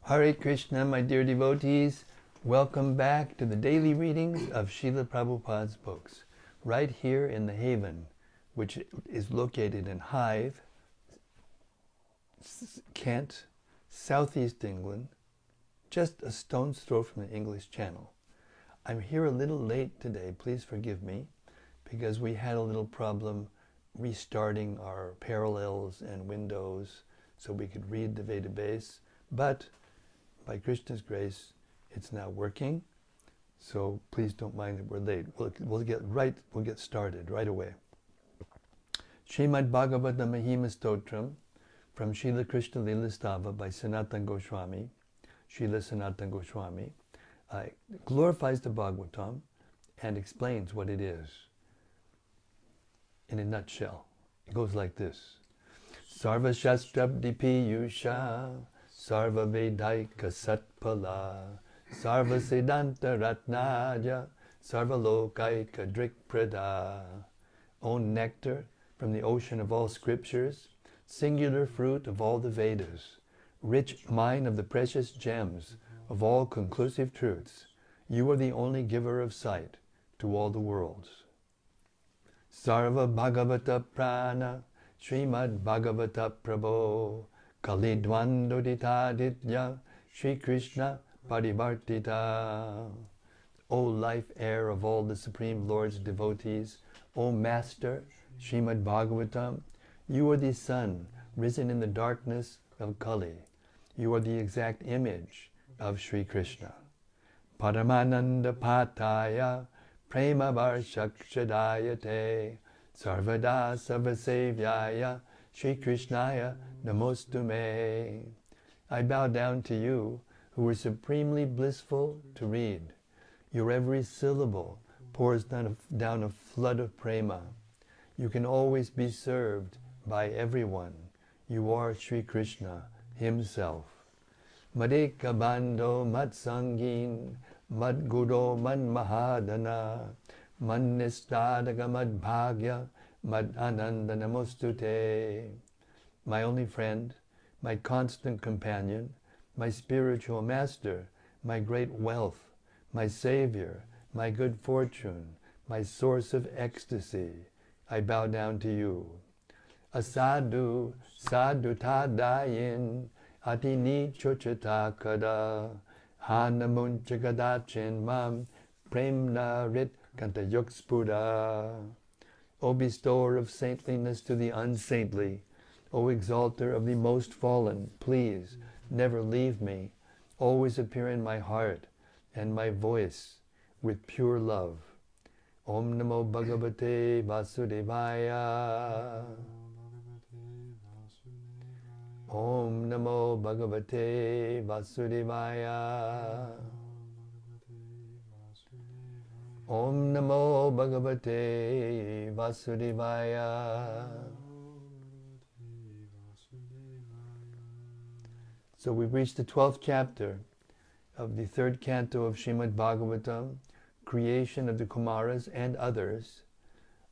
Hare Krishna, my dear devotees. Welcome back to the daily readings of Srila Prabhupada's books, right here in the Haven, which is located in Hythe, Kent, southeast England, just a stone's throw from the English Channel. I'm here a little late today, please forgive me, because we had a little problem restarting our parallels and windows so we could read the database, but by Krishna's grace, it's now working, so please don't mind that we're late. We'll get started right away. Śrīmad-Bhāgavatam Mahima Stotram from Srila Krishna Lila Stava by Sanatana Goswami, Srila Sanatana Goswami, glorifies the Bhagavatam and explains what it is in a nutshell. It goes like this. Sarva Shastrabdi Piyusha Sarva Vedaika Satpala Sarva Siddhanta Ratnaja Sarva Lokaika Drikprada. O nectar from the ocean of all scriptures, singular fruit of all the Vedas, rich mine of the precious gems of all conclusive truths, you are the only giver of sight to all the worlds. Sarva Bhagavata Prana Śrīmad-Bhāgavata Prabho Kalidwandoditaditya Shri Krishna Parivartita. O life air of all the Supreme Lord's devotees, O Master Śrīmad-Bhāgavatam, you are the sun risen in the darkness of Kali. You are the exact image of Shri Krishna. Paramananda Pataya Prema Varshakshadayate Sarvada Sarvasevyaya Shri Krishnaya Namostume. I bow down to you, who are supremely blissful to read. Your every syllable pours down a flood of prema. You can always be served by everyone. You are Shri Krishna himself. Madeka Bando Matsangin Madguro Manmahadana Mannistadaga Madbhagya Mad Ananda Namostute. My only friend, my constant companion, my spiritual master, my great wealth, my savior, my good fortune, my source of ecstasy, I bow down to you. Asadu sadhu tadayin atini chochata kada hanamunchagadachin mam premna rit kantayokspura. O bestower of saintliness to the unsaintly, O exalter of the most fallen, please never leave me. Always appear in my heart and my voice with pure love. Om Namo Bhagavate Vasudevaya. Om Namo Bhagavate Vasudevaya. Om Namo Bhagavate Vasudevaya. So we've reached the 12th chapter of the 3rd canto of Śrīmad-Bhāgavatam, creation of the Kumāras and others.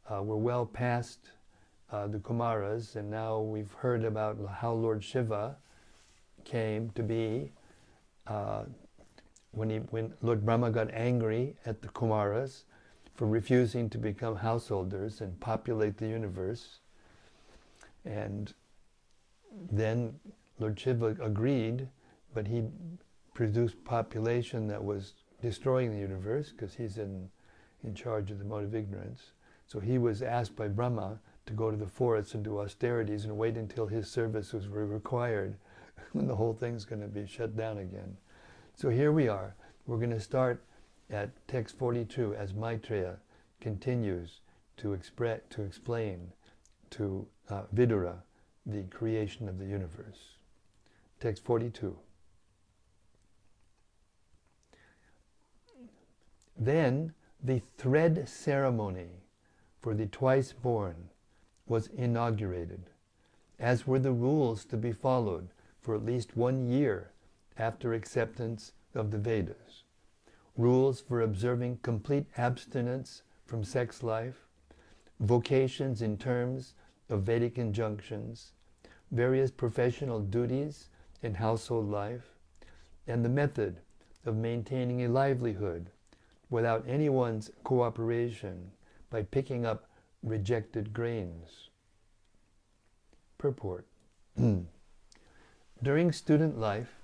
We're well past the Kumāras, and now we've heard about how Lord Shiva came to be when Lord Brahma got angry at the Kumāras for refusing to become householders and populate the universe. And then Lord Shiva agreed, but he produced population that was destroying the universe because he's in charge of the mode of ignorance. So he was asked by Brahma to go to the forest and do austerities and wait until his service was required when the whole thing's going to be shut down again. So here we are. We're going to start at text 42 as Maitreya continues to explain to Vidura the creation of the universe. Text 42. Then the thread ceremony for the twice born was inaugurated, as were the rules to be followed for at least 1 year after acceptance of the Vedas. Rules for observing complete abstinence from sex life, vocations in terms of Vedic injunctions, various professional duties in household life, and the method of maintaining a livelihood without anyone's cooperation by picking up rejected grains. Purport. During student life,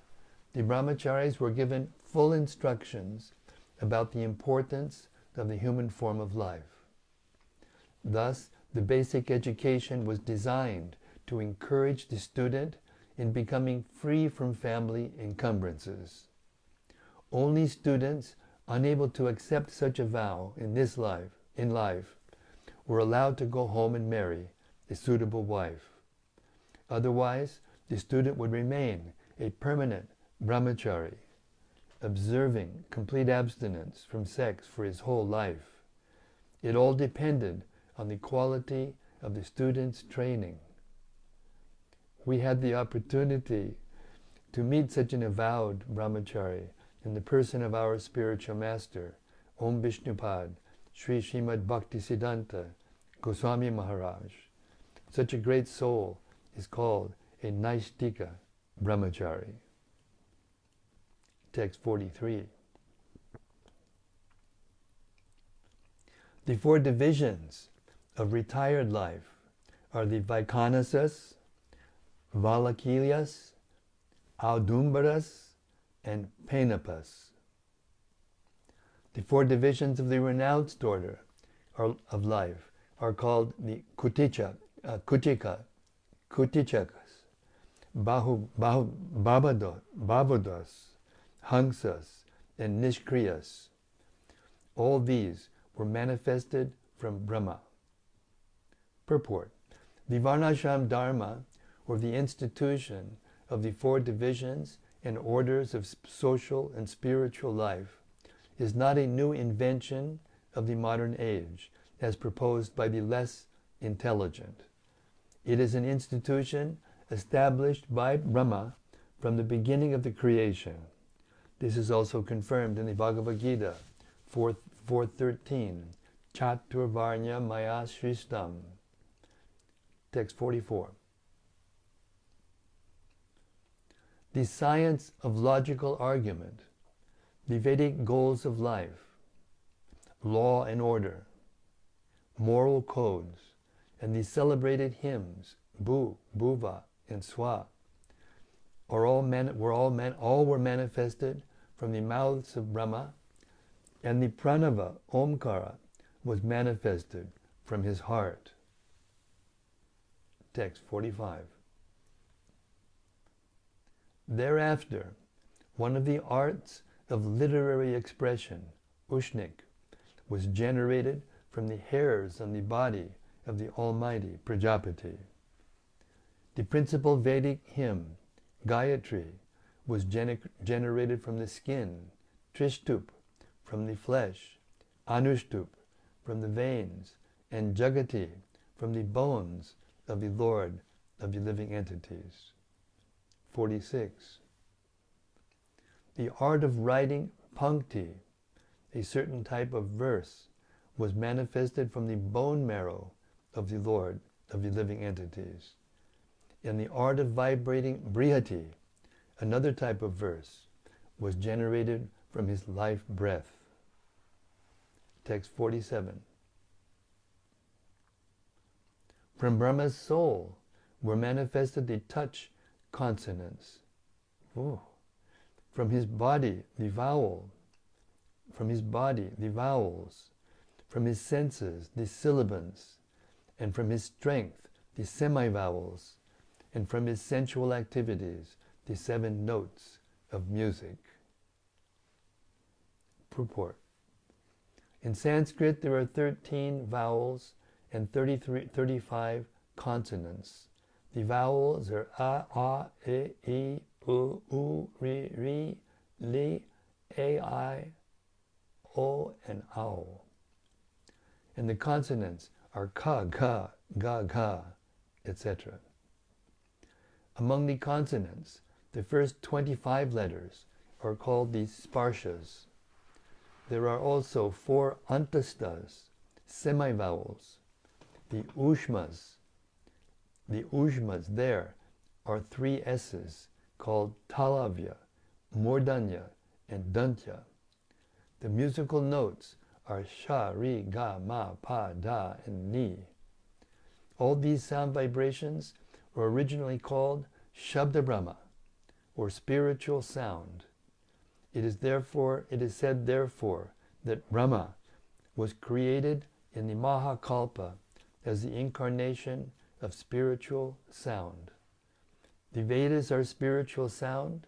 the brahmacharis were given full instructions about the importance of the human form of life. Thus, the basic education was designed to encourage the student in becoming free from family encumbrances. Only students unable to accept such a vow in life were allowed to go home and marry a suitable wife. Otherwise, the student would remain a permanent brahmachari, observing complete abstinence from sex for his whole life. It all depended on the quality of the student's training. We had the opportunity to meet such an avowed brahmachari in the person of our spiritual master, Om Vishnupad, Sri Śrīmad Bhaktisiddhanta Goswami Maharaj. Such a great soul is called a Naistika brahmachari. Text 43. The four divisions of retired life are the Vaikanasas, Valakilyas, Audumbaras, and Penapas. The four divisions of the renounced order of life are called the Kutichakas, Bhavadas, Hangsas, and Nishkriyas. All these were manifested from Brahma. Purport. The Varnashram Dharma, or the institution of the four divisions and orders of social and spiritual life, is not a new invention of the modern age, as proposed by the less intelligent. It is an institution established by Brahma from the beginning of the creation. This is also confirmed in the Bhagavad Gita 4.13, Chaturvarnya Maya Shrishtam. Text 44. The science of logical argument, the Vedic goals of life, law and order, moral codes, and the celebrated hymns, Bhu, Bhuva, and Swa, all were manifested from the mouths of Brahma, and the Pranava, Omkara, was manifested from his heart. Text 45. Thereafter, one of the arts of literary expression, Ushnik, was generated from the hairs on the body of the Almighty Prajapati. The principal Vedic hymn, Gayatri, was generated from the skin, Trishtup, from the flesh, Anushtup, from the veins, and Jagati, from the bones of the Lord of the living entities. 46. The art of writing Pankti, a certain type of verse, was manifested from the bone marrow of the Lord of the living entities. And the art of vibrating Brihati, another type of verse, was generated from his life breath. Text 47. From Brahma's soul were manifested the touch consonants. Ooh. From his body, the vowels. From his senses, the sibilants, and from his strength, the semi-vowels, and from his sensual activities, the 7 notes of music. Purport. In Sanskrit, there are 13 vowels and 35 consonants. The vowels are a, e, u, ri, li, a, o, and ao. And the consonants are ka, ga, ga, etc. Among the consonants, the first 25 letters are called the sparshas. There are also 4 antastas, semi-vowels. The ushmas there are 3 s's called talavya, Murdanya, and Dantya. The musical notes are Sha, Ri, Ga, Ma, Pa, Da, and Ni. All these sound vibrations were originally called Shabda Brahma, or spiritual sound. It is said therefore that Brahma was created in the Mahakalpa as the incarnation of spiritual sound. The Vedas are spiritual sound,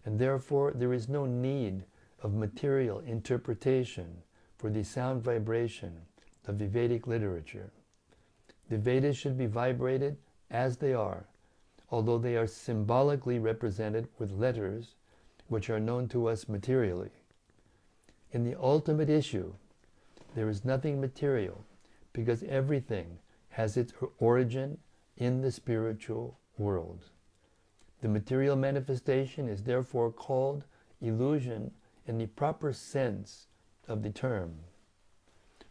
and therefore there is no need of material interpretation for the sound vibration of the Vedic literature. The Vedas should be vibrated as they are, although they are symbolically represented with letters which are known to us materially. In the ultimate issue, there is nothing material, because everything has its origin in the spiritual world. The material manifestation is therefore called illusion in the proper sense of the term.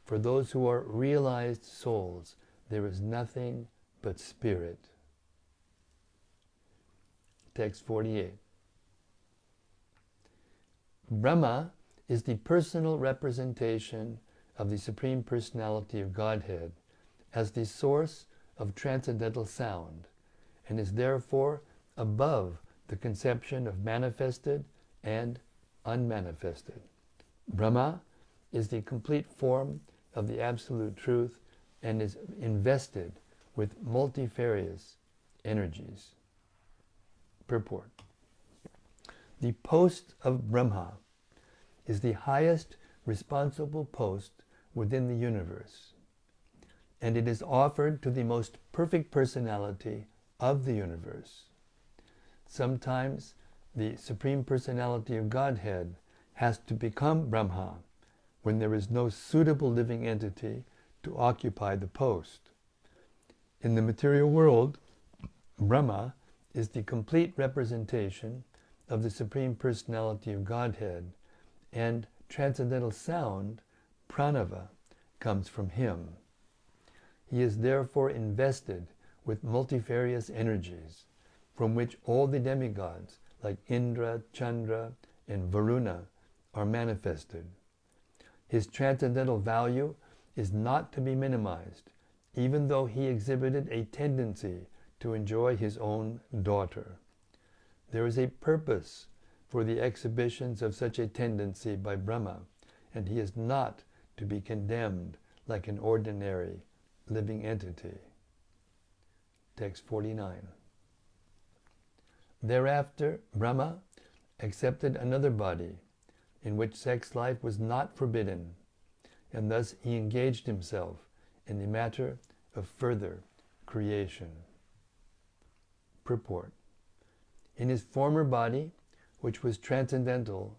For those who are realized souls, there is nothing but spirit. Text 48. Brahma is the personal representation of the Supreme Personality of Godhead as the source of transcendental sound, and is therefore above the conception of manifested and unmanifested. Brahma is the complete form of the Absolute Truth and is invested with multifarious energies. Purport. The post of Brahma is the highest responsible post within the universe, and it is offered to the most perfect personality of the universe. Sometimes the Supreme Personality of Godhead has to become Brahma when there is no suitable living entity to occupy the post. In the material world, Brahma is the complete representation of the Supreme Personality of Godhead, and transcendental sound, pranava, comes from him. He is therefore invested with multifarious energies, from which all the demigods like Indra, Chandra, and Varuna are manifested. His transcendental value is not to be minimized, even though he exhibited a tendency to enjoy his own daughter. There is a purpose for the exhibitions of such a tendency by Brahma, and he is not to be condemned like an ordinary living entity. Text 49. Thereafter, Brahma accepted another body in which sex life was not forbidden, and thus he engaged himself in the matter of further creation. Purport. In his former body, which was transcendental,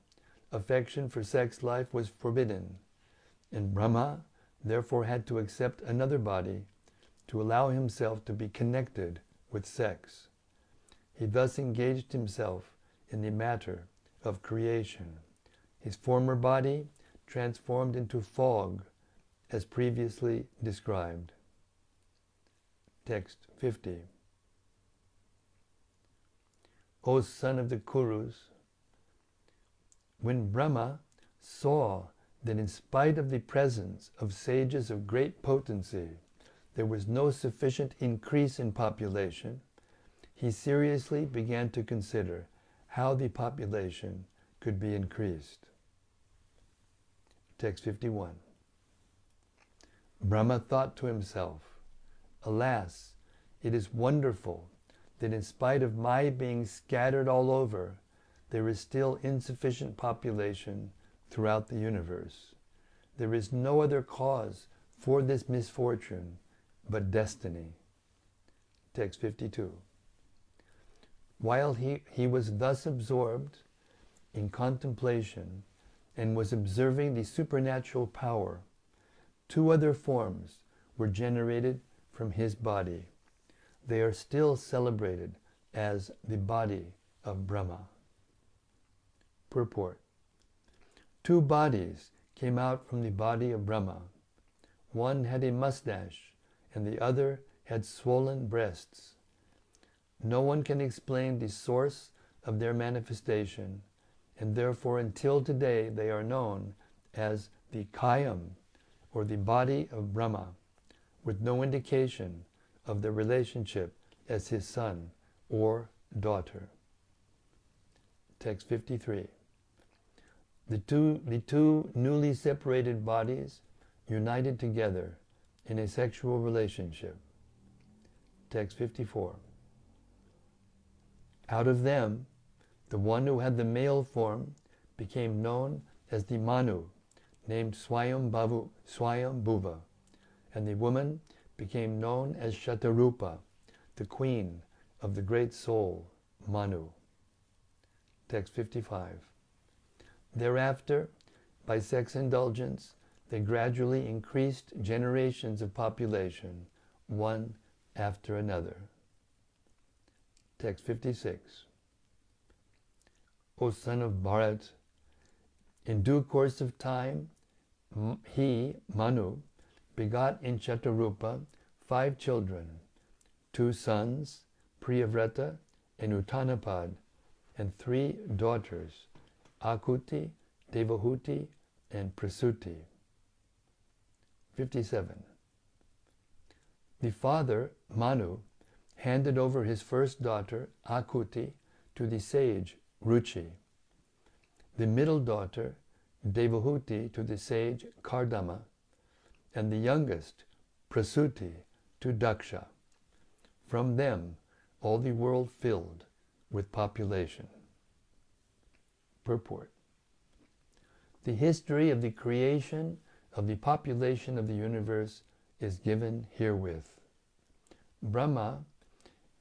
affection for sex life was forbidden, and Brahma therefore had to accept another body to allow himself to be connected with sex. He thus engaged himself in the matter of creation. His former body transformed into fog, as previously described. Text 50. O son of the Kurus, when Brahma saw that in spite of the presence of sages of great potency, there was no sufficient increase in population, he seriously began to consider how the population could be increased. Text 51. Brahma thought to himself, alas, it is wonderful that in spite of my being scattered all over, there is still insufficient population throughout the universe. There is no other cause for this misfortune but destiny. Text 52. While he was thus absorbed in contemplation and was observing the supernatural power, two other forms were generated from his body. They are still celebrated as the body of Brahma. Purport. Two bodies came out from the body of Brahma. One had a mustache, and the other had swollen breasts. No one can explain the source of their manifestation, and therefore until today they are known as the Kayam, or the body of Brahma, with no indication of their relationship as his son or daughter. Text 53. The two newly separated bodies united together in a sexual relationship. Text 54. Out of them, the one who had the male form became known as the Manu, named Swayambhuva, and the woman became known as Shatarupa, the queen of the great soul, Manu. Text 55. Thereafter, by sex indulgence, they gradually increased generations of population, one after another. Text 56. O son of Bharat, in due course of time, he, Manu, begot in Shatarupa 5 children, 2 sons, Priyavrata and Uttanapad, and 3 daughters, Akuti, Devahuti, and Prasuti. 57. The father, Manu, handed over his first daughter, Akuti, to the sage, Ruchi. The middle daughter, Devahuti, to the sage, Kardama, and the youngest, Prasuti, to Daksha. From them, all the world filled with population. Purport. The history of the creation of the population of the universe is given herewith. Brahma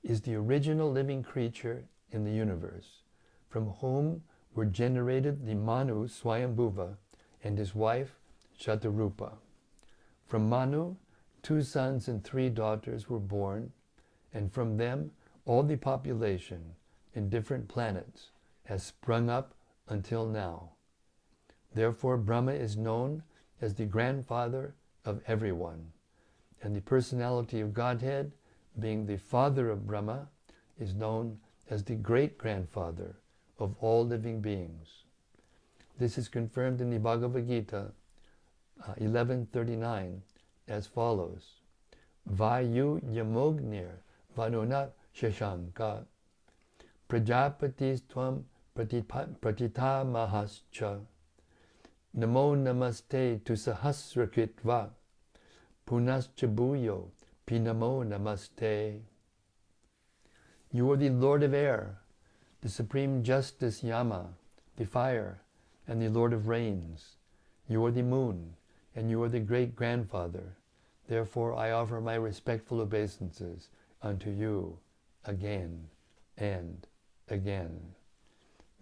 is the original living creature in the universe, from whom were generated the Manu Swayambhuva and his wife Shatarupa. From Manu, 2 sons and 3 daughters were born, and from them all the population in different planets has sprung up until now. Therefore Brahma is known as the grandfather of everyone, and the personality of Godhead, being the father of Brahma, is known as the great-grandfather of all living beings. This is confirmed in the Bhagavad Gita 11:39 as follows: Vayu yamognir vanuna shashanka prajapatis tvam pratita mahascha namo namaste tu sahasrakritva punaschabuyo pinamo namaste. You are the Lord of Air, the Supreme Justice Yama, the Fire, and the Lord of Rains. You are the Moon, and you are the Great-Grandfather. Therefore I offer my respectful obeisances unto you again and again.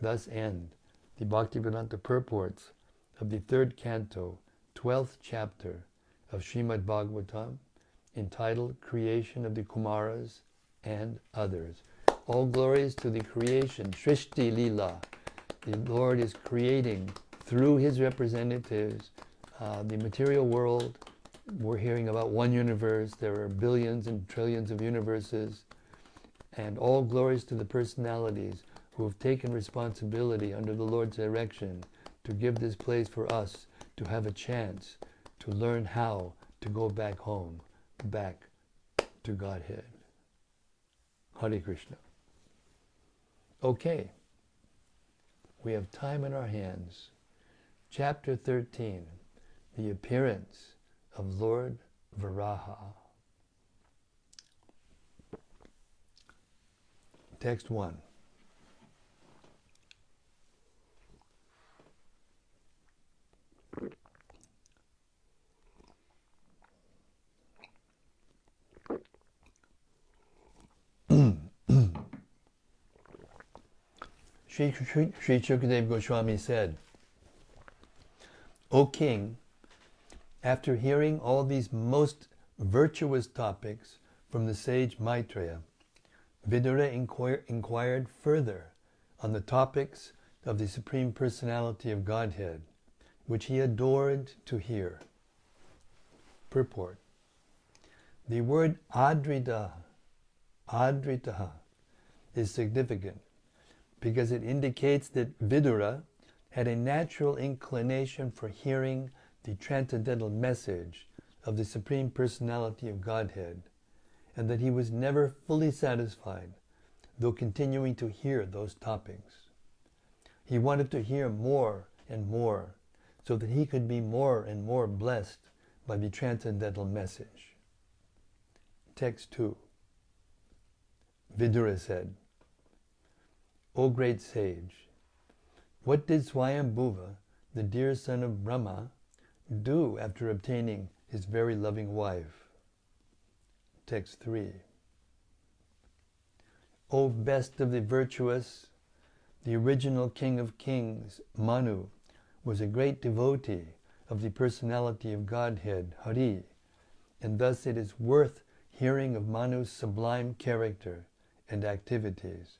Thus end the Bhaktivedanta purports of the 3rd Canto, 12th chapter of Śrīmad-Bhāgavatam, entitled Creation of the Kumāras and Others. All glories to the creation, Srishti Lila. The Lord is creating through his representatives the material world. We're hearing about one universe. There are billions and trillions of universes. And all glories to the personalities who have taken responsibility under the Lord's direction to give this place for us to have a chance to learn how to go back home, back to Godhead. Hare Krishna. Okay, we have time in our hands. Chapter 13, the appearance of Lord Varaha. Text 1. Sri Shukadeva Goswami said, O king, after hearing all these most virtuous topics from the sage Maitreya, Vidura inquired further on the topics of the Supreme Personality of Godhead, which he adored to hear. Purport. The word adritaha is significant because it indicates that Vidura had a natural inclination for hearing the transcendental message of the Supreme Personality of Godhead, and that he was never fully satisfied, though continuing to hear those topics. He wanted to hear more and more, so that he could be more and more blessed by the transcendental message. Text 2. Vidura said, O great sage, what did Swayambhuva, the dear son of Brahma, do after obtaining his very loving wife? Text 3. O best of the virtuous, the original king of kings, Manu, was a great devotee of the personality of Godhead, Hari, and thus it is worth hearing of Manu's sublime character and activities.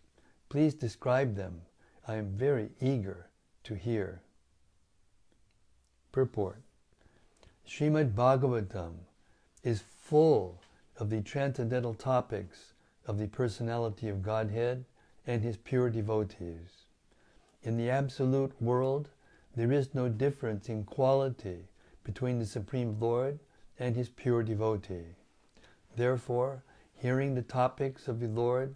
Please describe them. I am very eager to hear. Purport. Śrīmad-Bhāgavatam is full of the transcendental topics of the personality of Godhead and his pure devotees. In the absolute world, there is no difference in quality between the Supreme Lord and his pure devotee. Therefore, hearing the topics of the Lord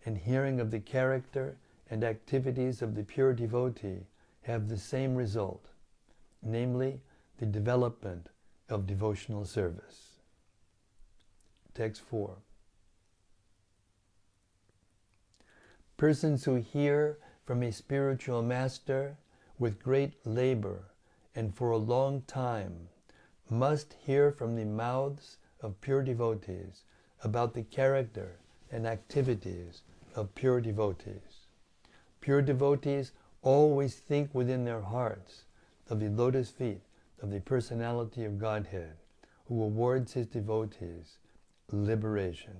and hearing of the character and activities of the pure devotee have the same result, namely the development of devotional service. Text 4. Persons who hear from a spiritual master with great labor and for a long time must hear from the mouths of pure devotees about the character and activities of pure devotees. Pure devotees always think within their hearts of the lotus feet of the personality of Godhead, who awards his devotees liberation.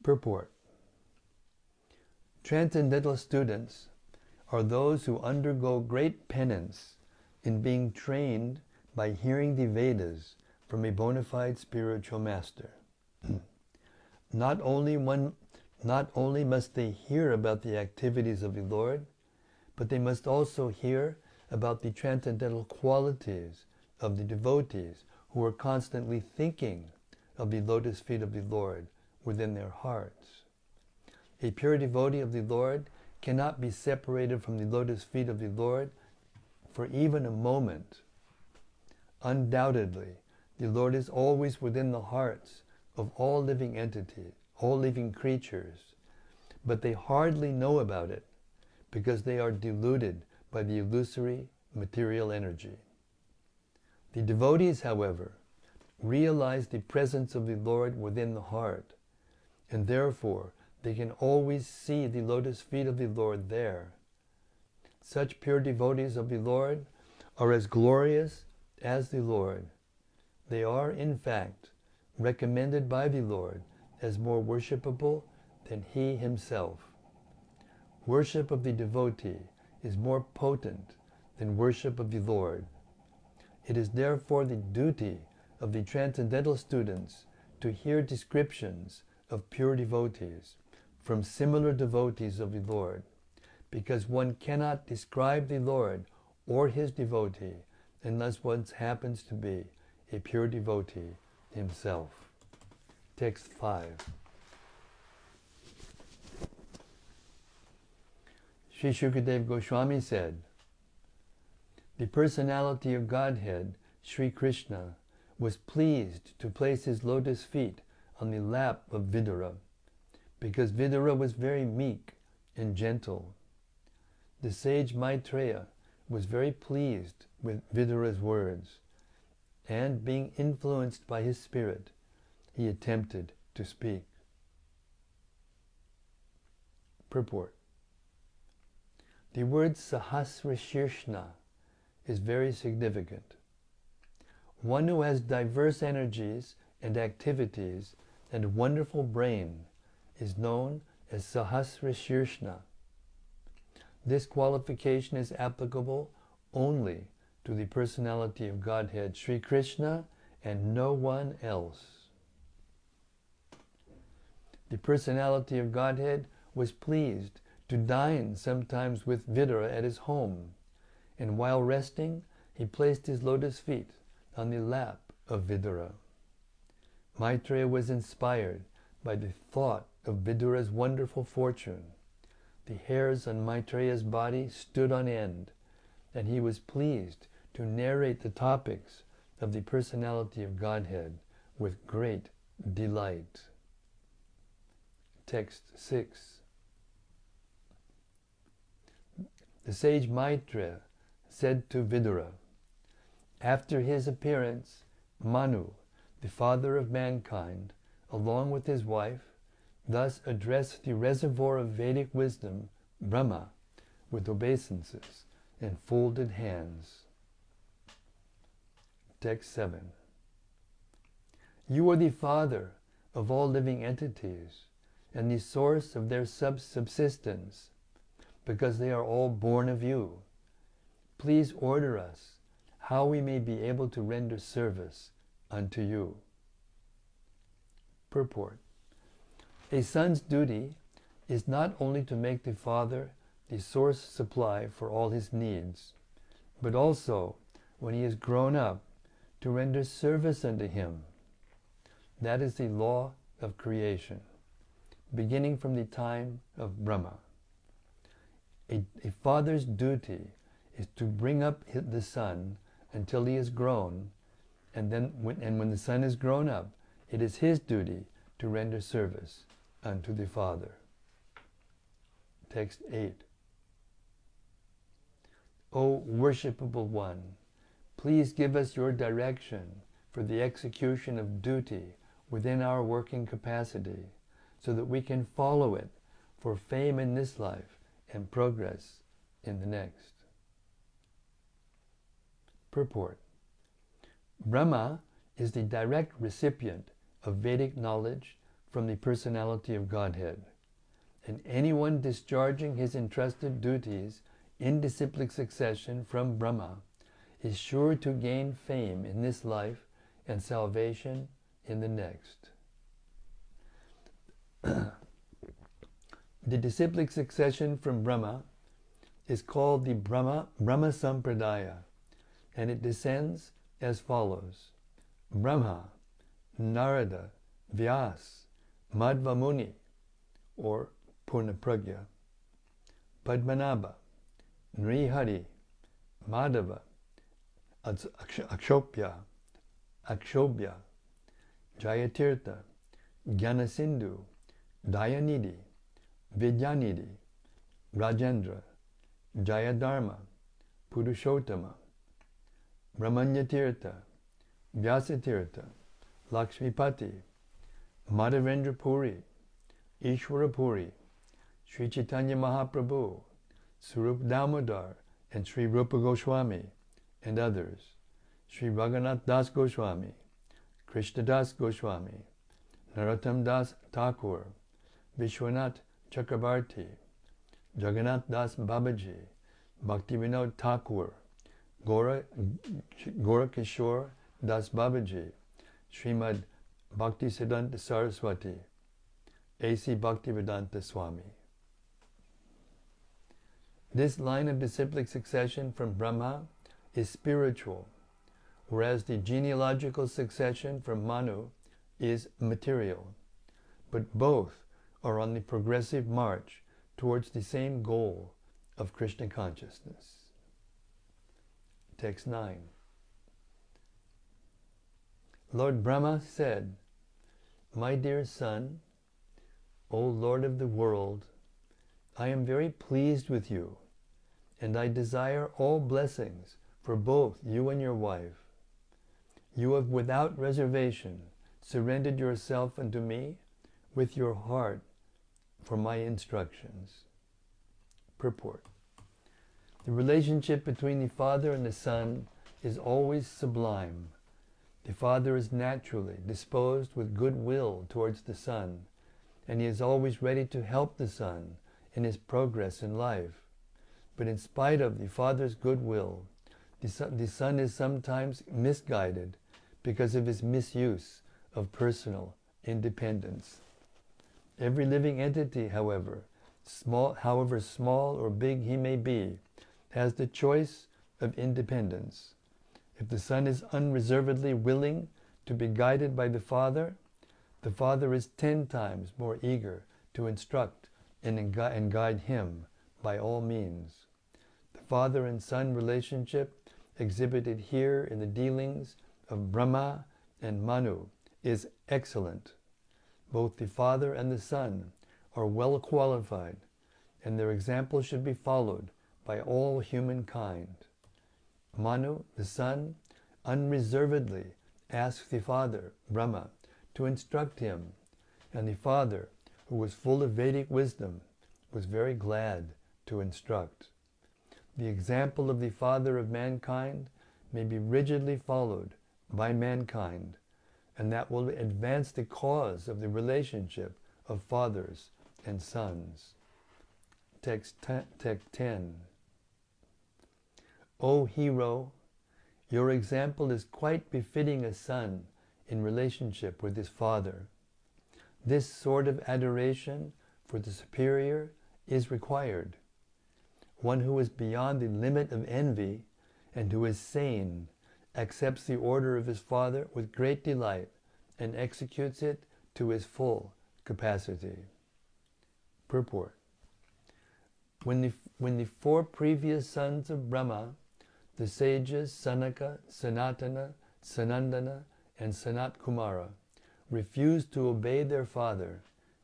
Purport. Transcendental students are those who undergo great penance in being trained by hearing the Vedas from a bona fide spiritual master. Not only must they hear about the activities of the Lord, but they must also hear about the transcendental qualities of the devotees who are constantly thinking of the lotus feet of the Lord within their hearts. A pure devotee of the Lord cannot be separated from the lotus feet of the Lord for even a moment. Undoubtedly, the Lord is always within the hearts of all living entities, all living creatures, but they hardly know about it because they are deluded by the illusory material energy. The devotees, however, realize the presence of the Lord within the heart, and therefore they can always see the lotus feet of the Lord there. Such pure devotees of the Lord are as glorious as the Lord. They are, in fact, recommended by the Lord as more worshipable than he himself. Worship of the devotee is more potent than worship of the Lord. It is therefore the duty of the transcendental students to hear descriptions of pure devotees from similar devotees of the Lord, because one cannot describe the Lord or his devotee unless one happens to be a pure devotee himself. Text 5. Sri Shukadev Goswami said, the personality of Godhead, Sri Krishna, was pleased to place his lotus feet on the lap of Vidura, because Vidura was very meek and gentle. The sage Maitreya was very pleased with Vidura's words, and being influenced by his spirit, he attempted to speak. Purport. The word Sahasra Shirshna is very significant. One who has diverse energies and activities and a wonderful brain is known as Sahasra Shirshna. This qualification is applicable only to the personality of Godhead, Sri Krishna, and no one else. The personality of Godhead was pleased to dine sometimes with Vidura at his home, and while resting, he placed his lotus feet on the lap of Vidura. Maitreya was inspired by the thought of Vidura's wonderful fortune. The hairs on Maitreya's body stood on end, and he was pleased to narrate the topics of the personality of Godhead with great delight. Text 6. The sage Maitreya said to Vidura, after his appearance, Manu, the father of mankind, along with his wife, thus addressed the reservoir of Vedic wisdom, Brahma, with obeisances and folded hands. Text 7. You are the father of all living entities and the source of their subsistence, because they are all born of you. Please order us how we may be able to render service unto you. Purport. A son's duty is not only to make the father the source supply for all his needs, but also, when he is grown up, to render service unto him. That is the law of creation, beginning from the time of Brahma. A father's duty is to bring up the son until he is grown, and when the son is grown up, it is his duty to render service unto the father. Text 8. O worshipable one, please give us your direction for the execution of duty within our working capacity, so that we can follow it for fame in this life and progress in the next. Purport. Brahma is the direct recipient of Vedic knowledge from the personality of Godhead, and anyone discharging his entrusted duties in disciplic succession from Brahma is sure to gain fame in this life and salvation in the next. The disciplic succession from Brahma is called the Brahma Sampradaya, and it descends as follows: Brahma, Narada, Vyas, Madhva Muni, or Purnapragya, Padmanabha, Nrihari, Madhava, Akshobhya, Jayatirtha, Jnanasindhu, Dayanidhi, Vidyanidhi, Rajendra, Jayadharma, Purushottama, Brahmanyatirtha, Vyasatirtha, Lakshmipati, Madhavendra Puri, Ishwara Puri, Sri Chaitanya Mahaprabhu, Sarup Damodar, and Sri Rupa Goswami, and others, Sri Raghunath Das Goswami, Krishna Das Goswami, Narottam Das Thakur, Vishwanath Chakrabarti, Jagannath Das Babaji, Bhaktivinoda Thakur, Gorakishore Das Babaji, Srimad Bhaktisiddhanta Saraswati, A.C. Bhaktivedanta Swami. This line of disciplic succession from Brahma is spiritual, whereas the genealogical succession from Manu is material, but both are on the progressive march towards the same goal of Krishna consciousness. Text 9. Lord Brahma said, My dear son, O Lord of the world, I am very pleased with you, and I desire all blessings for both you and your wife. You have without reservation surrendered yourself unto me with your heart for my instructions. Purport. The relationship between the father and the son is always sublime. The father is naturally disposed with goodwill towards the son, and he is always ready to help the son in his progress in life. But in spite of the father's goodwill, the son is sometimes misguided because of his misuse of personal independence. Every living entity, however small or big he may be, has the choice of independence. If the son is unreservedly willing to be guided by the father is 10 times more eager to instruct and guide him by all means. The father and son relationship exhibited here in the dealings of Brahma and Manu is excellent. Both the father and the son are well qualified, and their example should be followed by all humankind. Manu, the son, unreservedly asks the father, Brahma, to instruct him, and the father, who was full of Vedic wisdom, was very glad to instruct. The example of the father of mankind may be rigidly followed by mankind, and that will advance the cause of the relationship of fathers and sons. Text 10. O hero, your example is quite befitting a son in relationship with his father. This sort of adoration for the superior is required. One who is beyond the limit of envy and who is sane accepts the order of his father with great delight and executes it to his full capacity. Purport. When the 4 previous sons of Brahma, the sages Sanaka, Sanatana, Sanandana, and Sanat Kumara, refused to obey their father,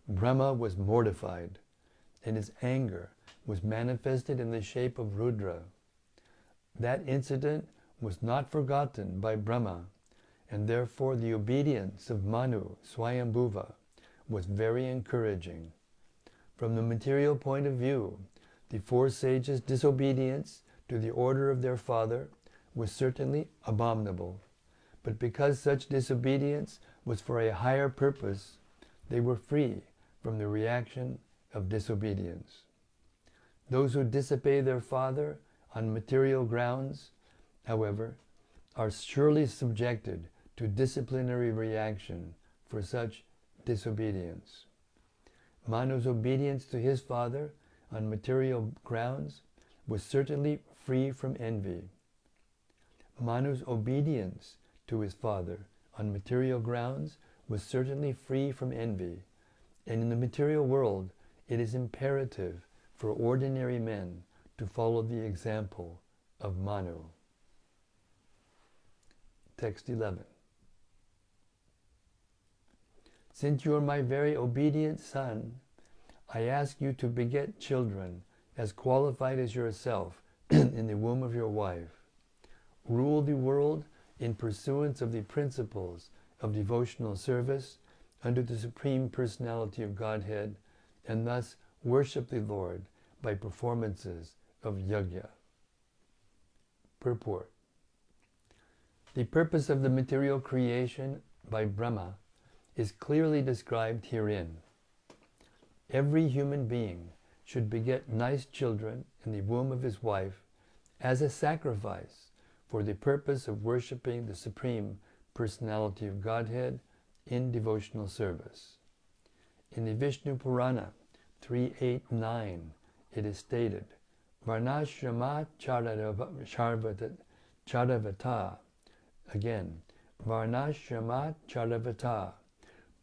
Brahma was mortified, and his anger was manifested in the shape of Rudra. That incident was not forgotten by Brahma, and therefore the obedience of Manu, Swayambhuva, was very encouraging. From the material point of view, the 4 sages' disobedience to the order of their father was certainly abominable, but because such disobedience was for a higher purpose, they were free from the reaction of disobedience. Those who disobey their father on material grounds, however, are surely subjected to disciplinary reaction for such disobedience. Manu's obedience to his father on material grounds was certainly free from envy. Manu's obedience to his father on material grounds was certainly free from envy, and in the material world it is imperative for ordinary men to follow the example of Manu. Text 11. Since you are my very obedient son, I ask you to beget children as qualified as yourself in the womb of your wife. Rule the world in pursuance of the principles of devotional service under the Supreme Personality of Godhead, and thus worship the Lord by performances of yajna. Purport. The purpose of the material creation by Brahma is clearly described herein. Every human being should beget nice children in the womb of his wife as a sacrifice for the purpose of worshipping the Supreme Personality of Godhead in devotional service. In the Vishnu Purāṇa 3.8.9, it is stated, Varnashrama Charavata, again, Varnashrama Charavata,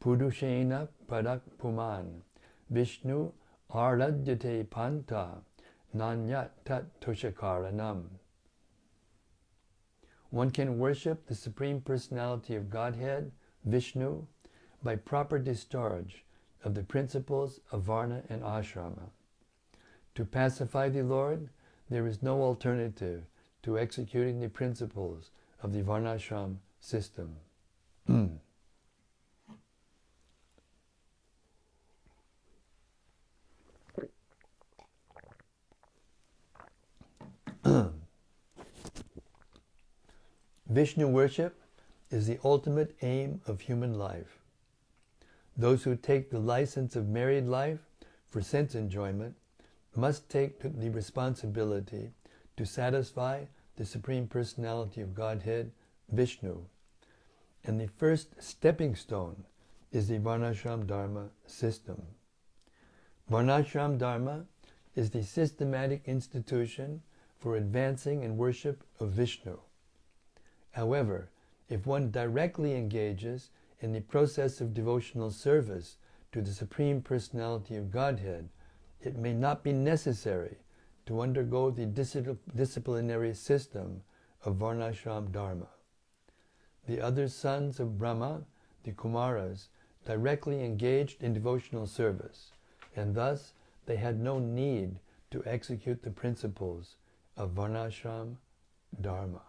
Purushena Parak Puman, Vishnu Aradyate Panta, Nanyat Tat Toshakaranam. One can worship the Supreme Personality of Godhead, Vishnu, by proper discharge of the principles of Varna and Ashrama. To pacify the Lord, there is no alternative to executing the principles of the Varnashram system. Vishnu worship is the ultimate aim of human life. Those who take the license of married life for sense enjoyment must take the responsibility to satisfy the Supreme Personality of Godhead, Vishnu, And the first stepping stone is the Varnashram Dharma system. Varnashram Dharma is the systematic institution for advancing in worship of Vishnu. However, if one directly engages in the process of devotional service to the Supreme Personality of Godhead, it may not be necessary to undergo the disciplinary system of Varnashram Dharma. The other sons of Brahma, the Kumāras, directly engaged in devotional service, and thus they had no need to execute the principles of Varnashram Dharma.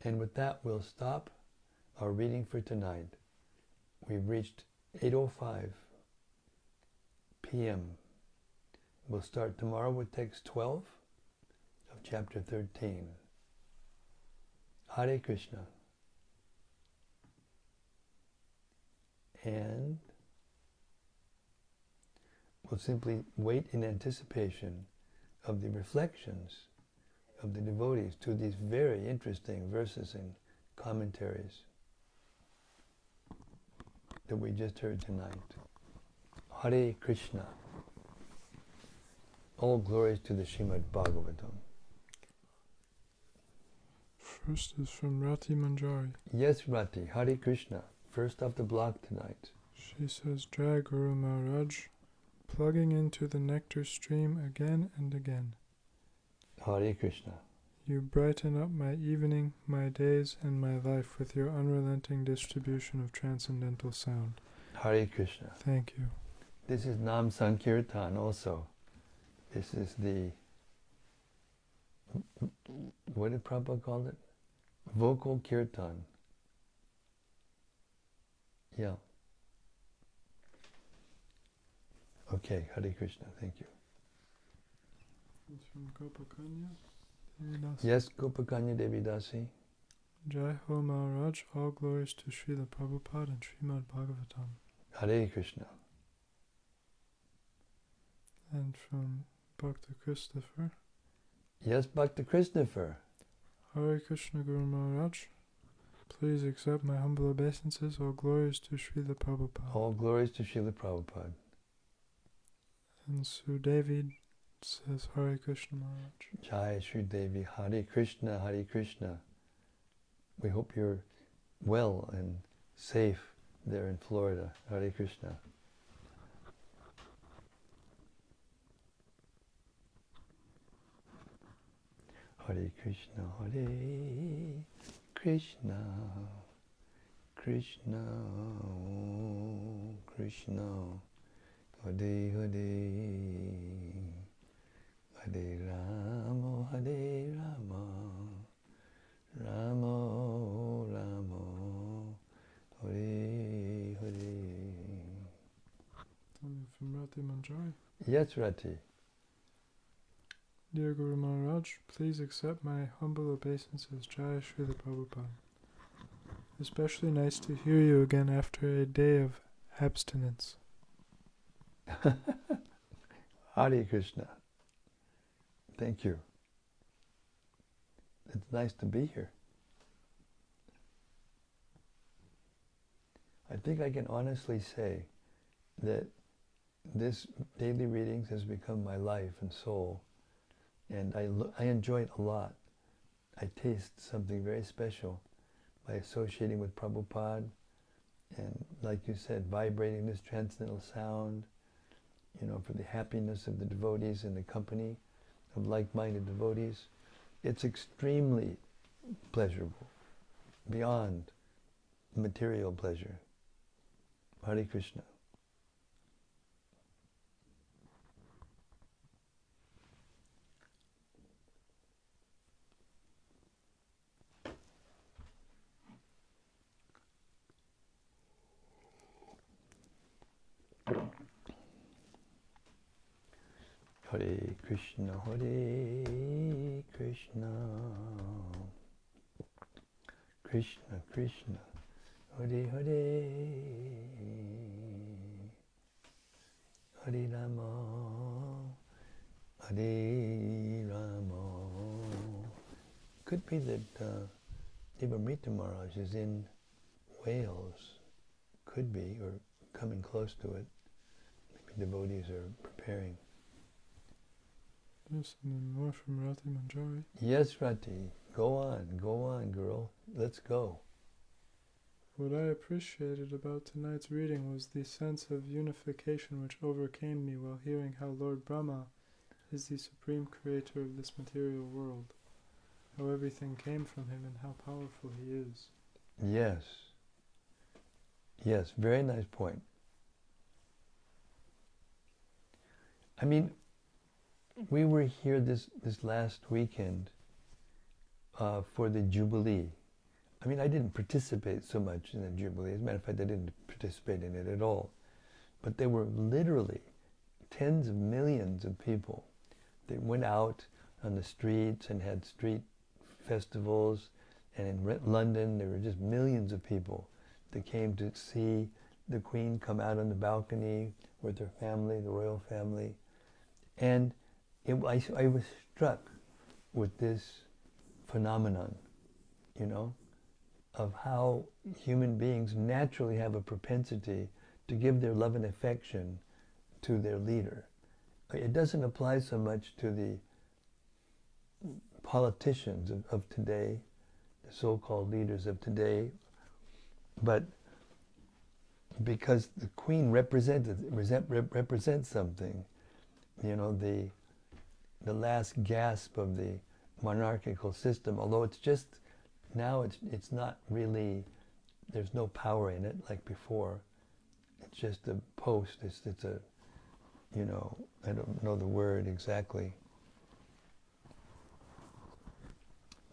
And with that, we'll stop our reading for tonight. We've reached 8:05 p.m. We'll start tomorrow with text 12 of chapter 13. Hare Krishna. And we'll simply wait in anticipation of the reflections of the devotees to these very interesting verses and commentaries that we just heard tonight. Hare Krishna. All glories to the Śrīmad-Bhāgavatam. First is from Rati Manjari. Yes, Rati. Hare Krishna. First off the block tonight. She says, Jai Guru Maharaj, plugging into the nectar stream again and again. Hare Krishna. You brighten up my evening, my days, and my life with your unrelenting distribution of transcendental sound. Hare Krishna. Thank you. This is Nam Sankirtan also. This is the, what did Prabhupada call it? Vocal Kirtan. Yeah. Okay, Hare Krishna, thank you. It's from Gopakanya Devidasi. Yes, Gopakanya Devidasi. Jai Ho Maharaj, all glories to Srila Prabhupada and Śrīmad-Bhāgavatam. Hare Krishna. And from Bhakta Christopher. Yes, Bhakta Christopher. Hare Krishna Guru Maharaj, please accept my humble obeisances. All glories to Srila Prabhupada. All glories to Srila Prabhupada. And Sudevi says, Hare Krishna Maharaj. Jai Shri Devi. Hare Krishna, Hare Krishna. We hope you're well and safe there in Florida. Hare Krishna. Hare Krishna, Hare Krishna, Krishna, Krishna, Hare Hare, Hare Rama, Hare Rama, Rama Rama, Hare Hare. From Rati Manjari. Yes, Rati. Dear Guru Maharaj, please accept my humble obeisances. Jai Srila Prabhupada. Especially nice to hear you again after a day of abstinence. Hare Krishna. Thank you. It's nice to be here. I think I can honestly say that this daily readings has become my life and soul. And I enjoy it a lot. I taste something very special by associating with Prabhupada and, like you said, vibrating this transcendental sound, you know, for the happiness of the devotees in the company of like-minded devotees. It's extremely pleasurable, beyond material pleasure. Hare Krishna. Hare Krishna, Hare Krishna, Krishna Krishna, Hare Hare, Hare Rama, Hare Rama. Could be that Devamrita Maharaj is in Wales, could be, or coming close to it. Maybe devotees are preparing. Yes, and then more from Rati Manjari. Yes, Rati, go on, girl. Let's go. What I appreciated about tonight's reading was the sense of unification which overcame me while hearing how Lord Brahma is the supreme creator of this material world, how everything came from him and how powerful he is. Yes. Yes, very nice point. I mean, we were here this last weekend for the Jubilee. I mean, I didn't participate so much in the Jubilee. As a matter of fact, I didn't participate in it at all. But there were literally tens of millions of people that went out on the streets and had street festivals. And in London, there were just millions of people that came to see the Queen come out on the balcony with her family, the royal family. And I was struck with this phenomenon, you know, of how human beings naturally have a propensity to give their love and affection to their leader. It doesn't apply so much to the politicians of today, the so-called leaders of today, but because the Queen represents something, you know, the last gasp of the monarchical system, although it's just, now it's not really, there's no power in it like before. It's just a post, it's a, you know, I don't know the word exactly.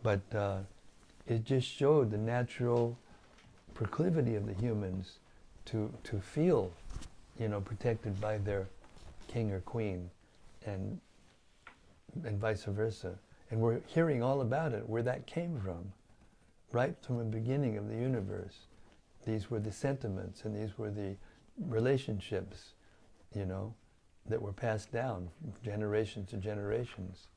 But it just showed the natural proclivity of the humans to feel, you know, protected by their king or queen, and vice versa. And we're hearing all about it, where that came from. Right from the beginning of the universe, these were the sentiments and these were the relationships, you know, that were passed down from generations to generations.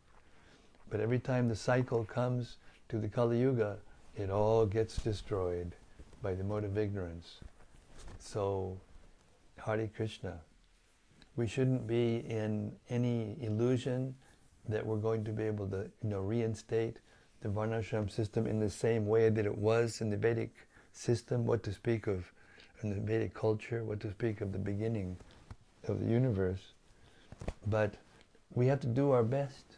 But every time the cycle comes to the Kali Yuga, it all gets destroyed by the mode of ignorance. So, Hare Krishna. We shouldn't be in any illusion that we're going to be able to, you know, reinstate the Varnashram system in the same way that it was in the Vedic system, what to speak of in the Vedic culture, what to speak of the beginning of the universe. But we have to do our best,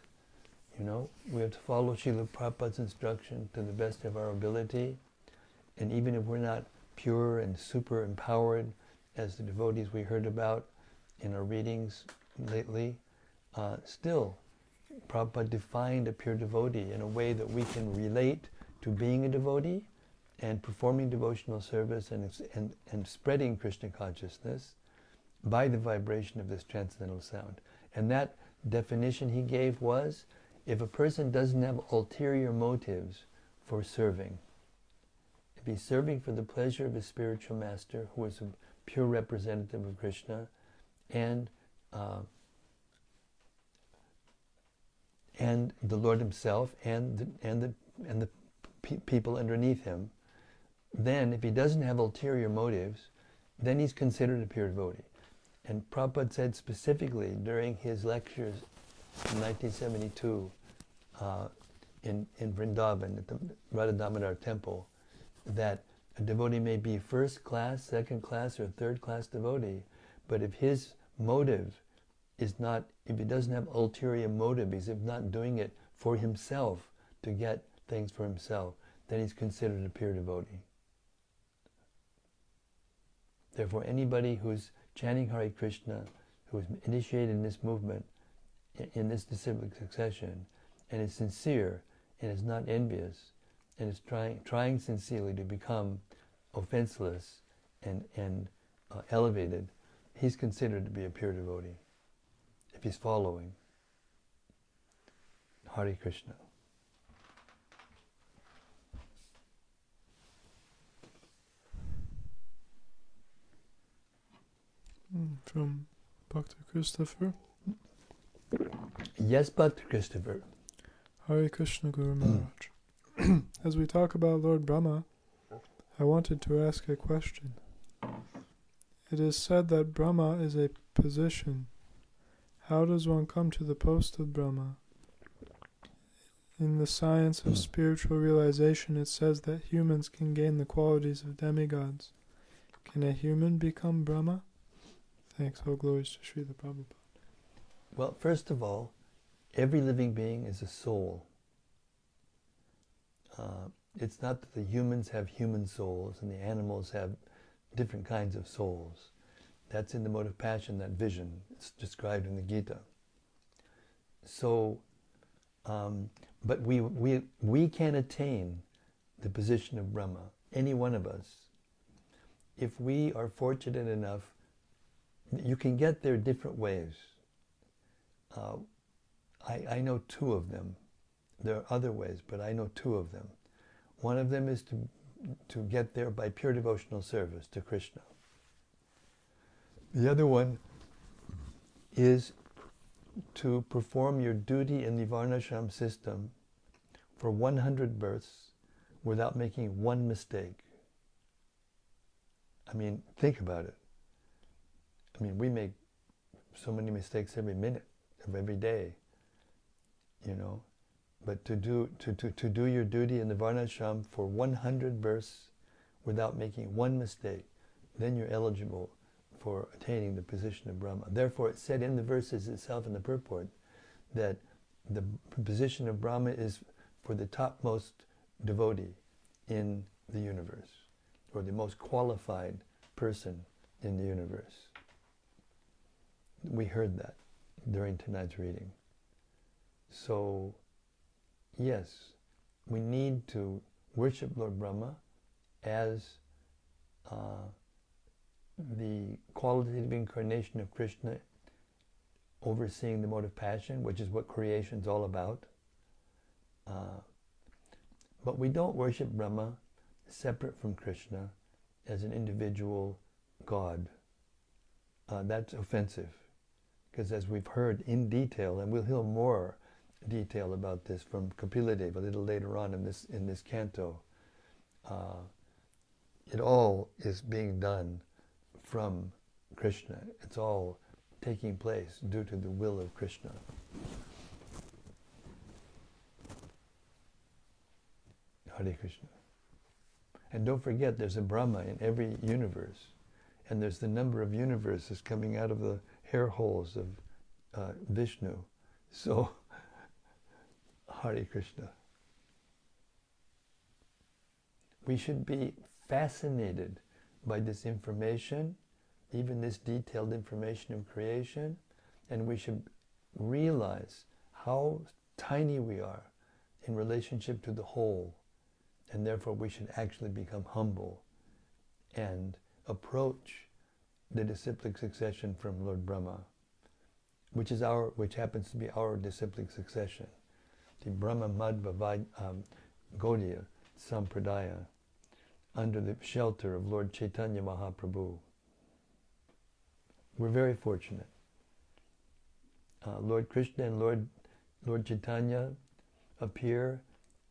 you know. We have to follow Srila Prabhupada's instruction to the best of our ability. And even if we're not pure and super empowered as the devotees we heard about in our readings lately, still, Prabhupada defined a pure devotee in a way that we can relate to being a devotee and performing devotional service and spreading Krishna consciousness by the vibration of this transcendental sound. And that definition he gave was, if a person doesn't have ulterior motives for serving, if he's serving for the pleasure of his spiritual master, who is a pure representative of Krishna, and the Lord himself and the people underneath him, then if he doesn't have ulterior motives, then he's considered a pure devotee. And Prabhupada said specifically during his lectures in 1972 in Vrindavan at the Radha Damodar temple, that a devotee may be first class, second class, or third class devotee, but if his motive is not, if he doesn't have ulterior motive, he's not doing it for himself, to get things for himself, then he's considered a pure devotee. Therefore, anybody who's chanting Hare Krishna, who is initiated in this movement, in this disciplic succession, and is sincere, and is not envious, and is trying sincerely to become offenseless and elevated, he's considered to be a pure devotee, if he's following. Hare Krishna. From Bhakta Christopher. Yes, Bhakta Christopher. Hare Krishna Guru Maharaj. as we talk about Lord Brahma, I wanted to ask a question. It is said that Brahma is a position. How does one come to the post of Brahma? In the science of spiritual realization, it says that humans can gain the qualities of demigods. Can a human become Brahma? Thanks, all glories to Srila Prabhupada. Well, first of all, every living being is a soul. It's not that the humans have human souls and the animals have different kinds of souls. That's in the mode of passion, that vision. It's described in the Gita. So, but we can attain the position of Brahma, any one of us. If we are fortunate enough, you can get there different ways. I know two of them. There are other ways, but I know two of them. One of them is to get there by pure devotional service to Krishna. The other one is to perform your duty in the Varnashram system for 100 births without making one mistake. I mean, think about it. I mean, we make so many mistakes every minute of every day, you know. But to do your duty in the Varnashram for 100 births without making one mistake, then you're eligible for attaining the position of Brahma. Therefore, it's said in the verses itself in the purport that the position of Brahma is for the topmost devotee in the universe, or the most qualified person in the universe. We heard that during tonight's reading. So, yes, we need to worship Lord Brahma as the qualitative incarnation of Krishna overseeing the mode of passion, which is what creation is all about. But we don't worship Brahma separate from Krishna as an individual God. That's offensive, because as we've heard in detail, and we'll hear more detail about this from Kapila-Deva a little later on in this canto, it all is being done from Krishna. It's all taking place due to the will of Krishna. Hare Krishna. And don't forget, there's a Brahma in every universe, and there's the number of universes coming out of the hair holes of Vishnu. So, Hare Krishna. We should be fascinated by this information, even this detailed information of creation, and we should realize how tiny we are in relationship to the whole, and therefore we should actually become humble and approach the disciplic succession from Lord Brahma, which happens to be our disciplic succession, the Brahma Madhva Gaudiya Sampradaya, under the shelter of Lord Chaitanya Mahaprabhu. We're very fortunate. Lord Krishna and Lord Chaitanya appear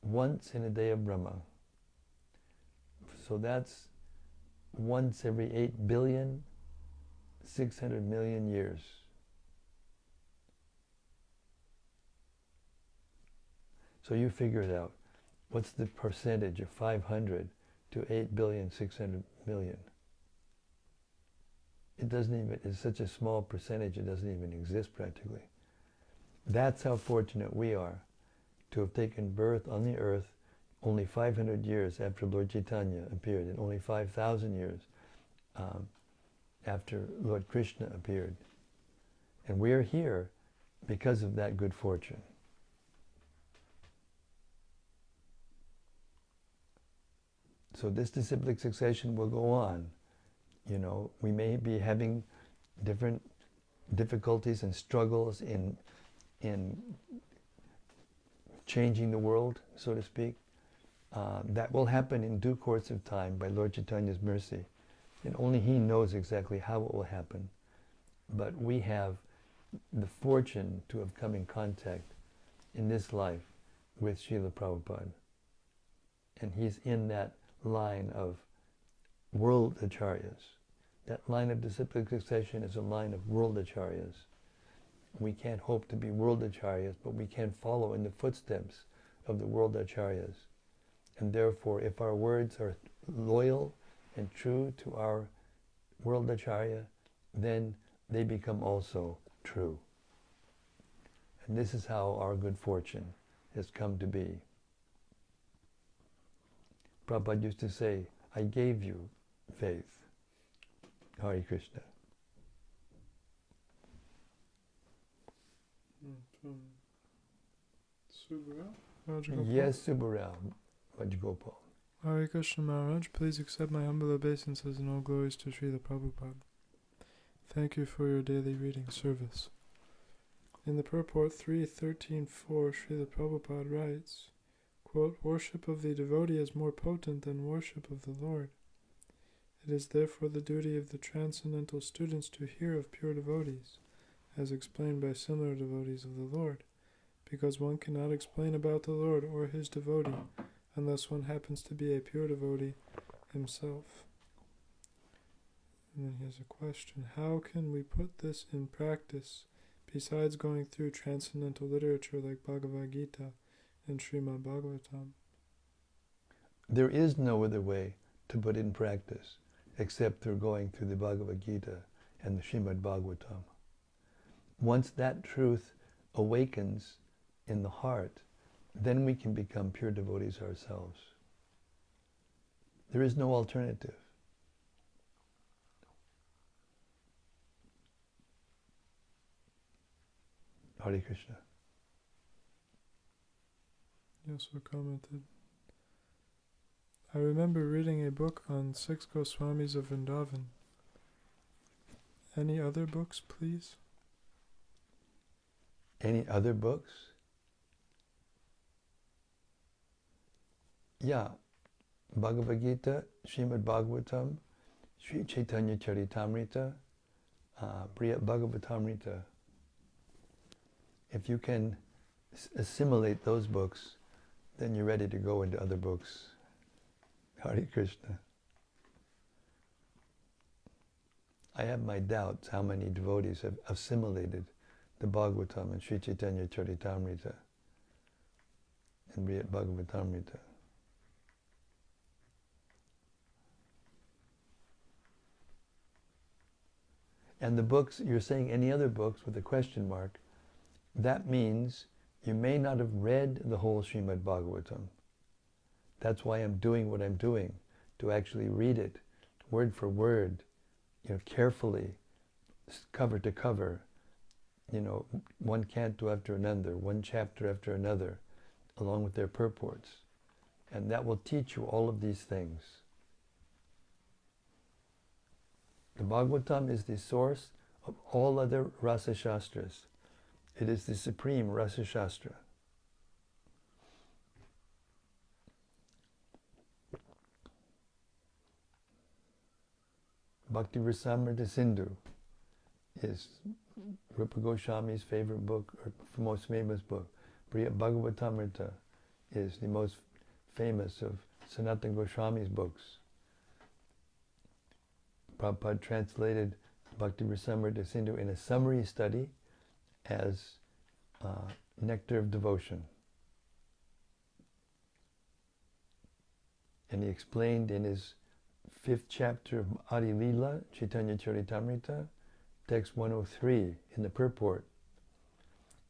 once in a day of Brahma. So that's once every 8,600,000,000 years. So you figure it out. What's the percentage of 500 to 8,600,000,000? It doesn't even, it's such a small percentage, it doesn't even exist practically. That's how fortunate we are to have taken birth on the earth only 500 years after Lord Chaitanya appeared, and only 5,000 years after Lord Krishna appeared. And we are here because of that good fortune. So this disciplic succession will go on. You know, we may be having different difficulties and struggles in changing the world, so to speak. That will happen in due course of time by Lord Chaitanya's mercy. And only He knows exactly how it will happen. But we have the fortune to have come in contact in this life with Srila Prabhupada. And he's in that line of world acharyas. That line of disciplic succession is a line of world acharyas. We can't hope to be world acharyas, but we can follow in the footsteps of the world acharyas. And therefore, if our words are loyal and true to our world acharya, then they become also true. And this is how our good fortune has come to be. Prabhupada used to say, I gave you faith. Hare Krishna. From Subra? Rajagopal? Yes, Subbarao, Rajagopal. Hare Krishna Maharaj, please accept my humble obeisances and all glories to Srila Prabhupada. Thank you for your daily reading service. In the purport 3.13.4, Srila Prabhupada writes, quote, worship of the devotee is more potent than worship of the Lord. It is therefore the duty of the transcendental students to hear of pure devotees, as explained by similar devotees of the Lord, because one cannot explain about the Lord or his devotee unless one happens to be a pure devotee himself. And then here's a question. How can we put this in practice besides going through transcendental literature like Bhagavad Gita and Śrīmad-Bhāgavatam? There is no other way to put in practice except through going through the Bhagavad Gita and the Śrīmad-Bhāgavatam. Once that truth awakens in the heart, then we can become pure devotees ourselves. There is no alternative. Hare Krishna. Yes, we commented. I remember reading a book on 6 Goswamis of Vrindavan. Any other books, please? Any other books? Yeah. Bhagavad Gita, Śrīmad-Bhāgavatam, Sri Chaitanya Charitamrita, Bhagavatamrita. If you can assimilate those books, then you're ready to go into other books. Hare Krishna. I have my doubts how many devotees have assimilated the Bhagavatam and Sri Chaitanya Charitamrita and Bhagavatamrita. And the books, you're saying any other books with a question mark, that means you may not have read the whole Śrīmad-Bhāgavatam. That's why I'm doing what I'm doing, to actually read it, word for word, carefully, cover to cover, one canto after another, one chapter after another, along with their purports. And that will teach you all of these things. The Bhagavatam is the source of all other Rasa Shastras. It is the supreme Rasa Shastra. Bhakti Rasamrita Sindhu is Rupa Goswami's favorite book, or most famous book. Bhagavatamrita is the most famous of Sanatana Goswami's books. Prabhupada translated Bhakti Rasamrita Sindhu in a summary study as Nectar of Devotion. And he explained in his 5th chapter of Adi Lila, Chaitanya Charitamrita, text 103 in the purport,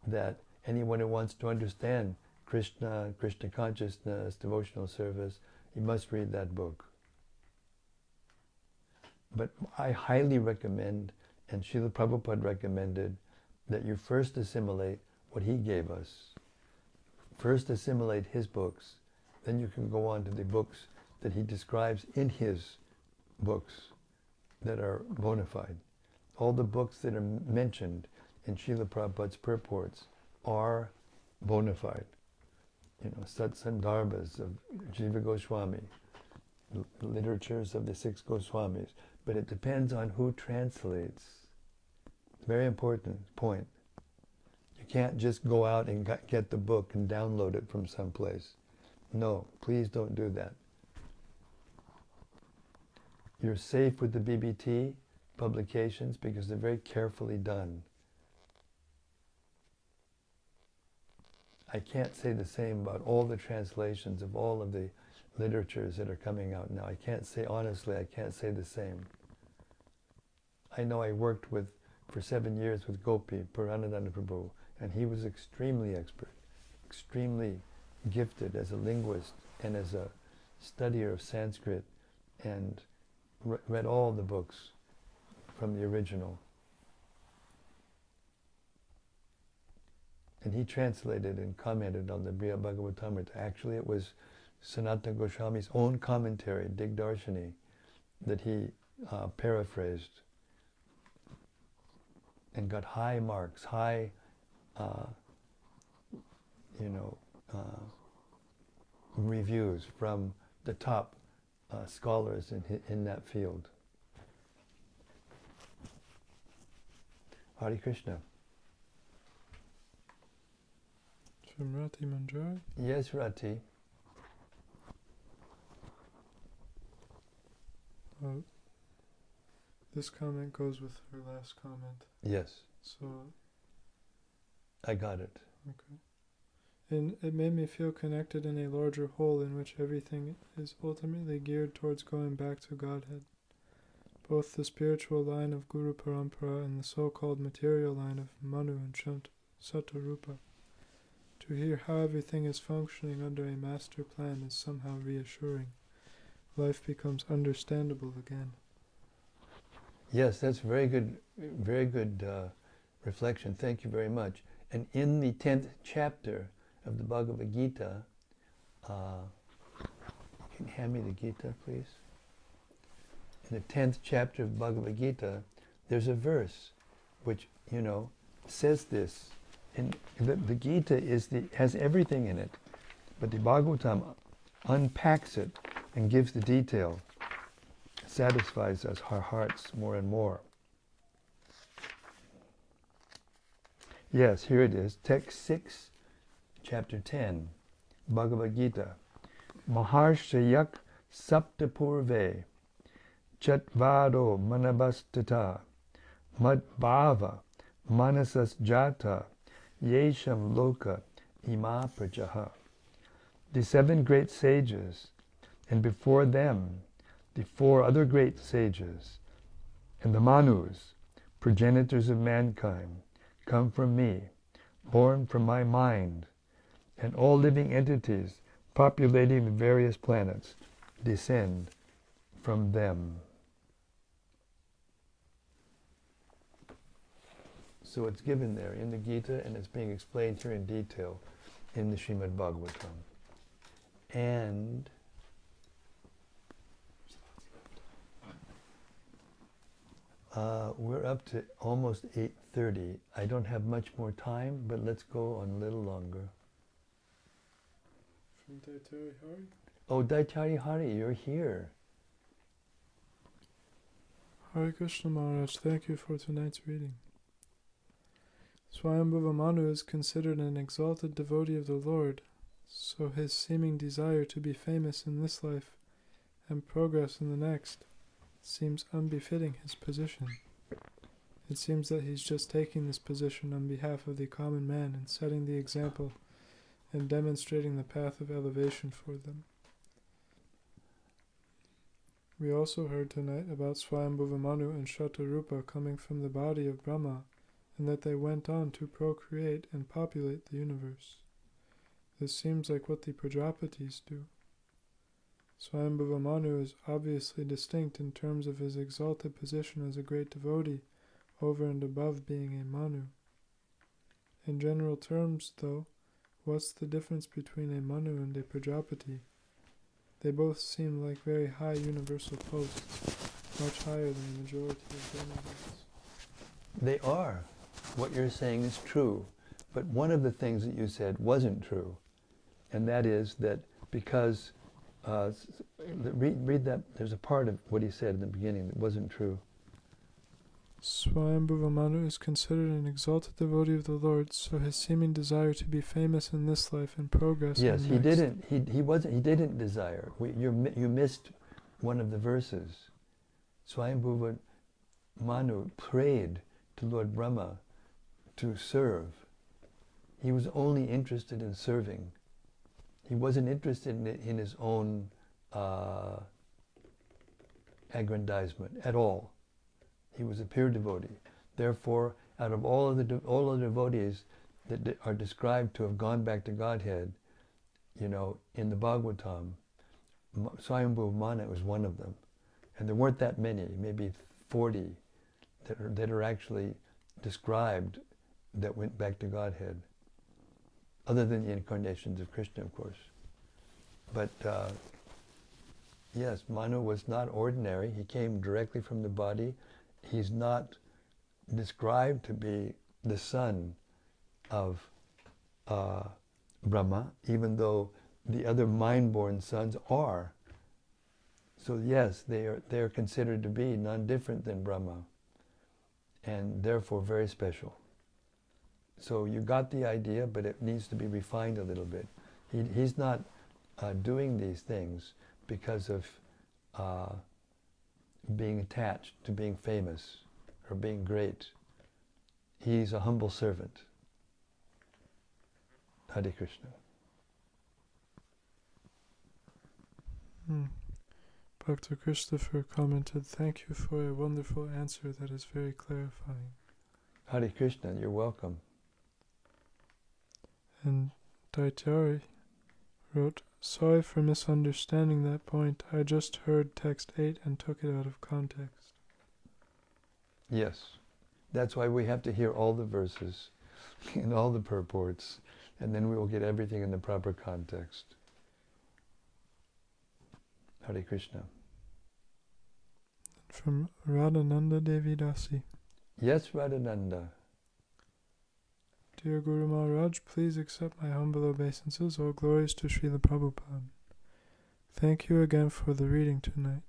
that anyone who wants to understand Krishna, Krishna consciousness, devotional service, he must read that book. But I highly recommend, and Srila Prabhupada recommended, that you first assimilate what he gave us. First assimilate his books, then you can go on to the books that he describes in his books that are bona fide. All the books that are mentioned in Srila Prabhupada's purports are bona fide. Satsandarbhas of Jiva Goswami, literatures of the 6 Goswamis. But it depends on who translates. Very important point. You can't just go out and get the book and download it from someplace. No, please don't do that. You're safe with the BBT publications because they're very carefully done. I can't say the same about all the translations of all of the literatures that are coming out now. I can't say, honestly, I can't say the same. I know I worked for 7 years with Gopi, Purāṇa Prabhu, and he was extremely expert, extremely gifted as a linguist and as a studier of Sanskrit, and read all the books from the original. And he translated and commented on the Bhagavatam. Actually, it was Sanatana Goswami's own commentary, Digdarshani, that he paraphrased and got high marks, high, reviews from the top scholars in that field. Hare Krishna. From Rati Manjari? Yes, Rati. This comment goes with her last comment. Yes. So I got it. Okay. And it made me feel connected in a larger whole in which everything is ultimately geared towards going back to Godhead. Both the spiritual line of Guru Parampara and the so-called material line of Manu and Satarupa. To hear how everything is functioning under a master plan is somehow reassuring. Life becomes understandable again. Yes, that's very good reflection. Thank you very much. And in the 10th chapter of the Bhagavad Gita, can you hand me the Gita, please? In the 10th chapter of Bhagavad Gita, there's a verse which, says this. And the Gita has everything in it, but the Bhagavatam unpacks it and gives the detail. Satisfies us, our hearts, more and more. Yes, here it is. Text 6, chapter 10, Bhagavad Gita. Maharshayak saptapurve chatvaro manabastata madbhava manasas jata yesham loka ima prajaha. The 7 great sages, and before them the 4 other great sages, and the Manus, progenitors of mankind, come from me, born from my mind, and all living entities populating the various planets descend from them. So it's given there in the Gita, and it's being explained here in detail in the Śrīmad-Bhāgavatam. And we're up to almost 8:30. I don't have much more time, but let's go on a little longer. From Daitari Hari? Oh, Daitari Hari, you're here. Hare Krishna Maharaj, thank you for tonight's reading. Swayambhuva Manu is considered an exalted devotee of the Lord, so his seeming desire to be famous in this life and progress in the next seems unbefitting his position. It seems that he's just taking this position on behalf of the common man and setting the example and demonstrating the path of elevation for them. We also heard tonight about Swayambhuva Manu and Shatarupa coming from the body of Brahma, and that they went on to procreate and populate the universe. This seems like what the Prajapatis do. Swayambhuva Manu is obviously distinct in terms of his exalted position as a great devotee over and above being a Manu. In general terms, though, what's the difference between a Manu and a Prajapati? They both seem like very high universal posts, much higher than the majority of demigods. They are. What you're saying is true. But one of the things that you said wasn't true, and that is that because read that. There's a part of what he said in the beginning that wasn't true. Swayambhuva Manu is considered an exalted devotee of the Lord, so his seeming desire to be famous in this life and progress Yes, in he next. he didn't desire. You missed one of the verses. Swayambhuva Manu prayed to Lord Brahma to serve. He was only interested in serving. He wasn't interested in his own aggrandizement at all. He was a pure devotee. Therefore, out of all of the devotees that are described to have gone back to Godhead, in the Bhagavatam, Swayambhuva Manu was one of them. And there weren't that many, maybe 40, that are actually described that went back to Godhead, other than the incarnations of Krishna, of course. But yes, Manu was not ordinary. He came directly from the body. He's not described to be the son of Brahma, even though the other mind-born sons are. So yes, they are considered to be none different than Brahma, and therefore very special. So you got the idea, but it needs to be refined a little bit. He's not doing these things because of being attached to being famous or being great. He's a humble servant. Hare Krishna. Bhakta Christopher commented, "Thank you for a wonderful answer that is very clarifying." Hare Krishna, you're welcome. And Daityari wrote, "Sorry for misunderstanding that point. I just heard text 8 and took it out of context." Yes, that's why we have to hear all the verses and all the purports, and then we will get everything in the proper context. Hare Krishna. From Radhananda Devi Dasi. Yes, Radhananda. Dear Guru Maharaj, please accept my humble obeisances. All glories to Srila Prabhupada. Thank you again for the reading tonight.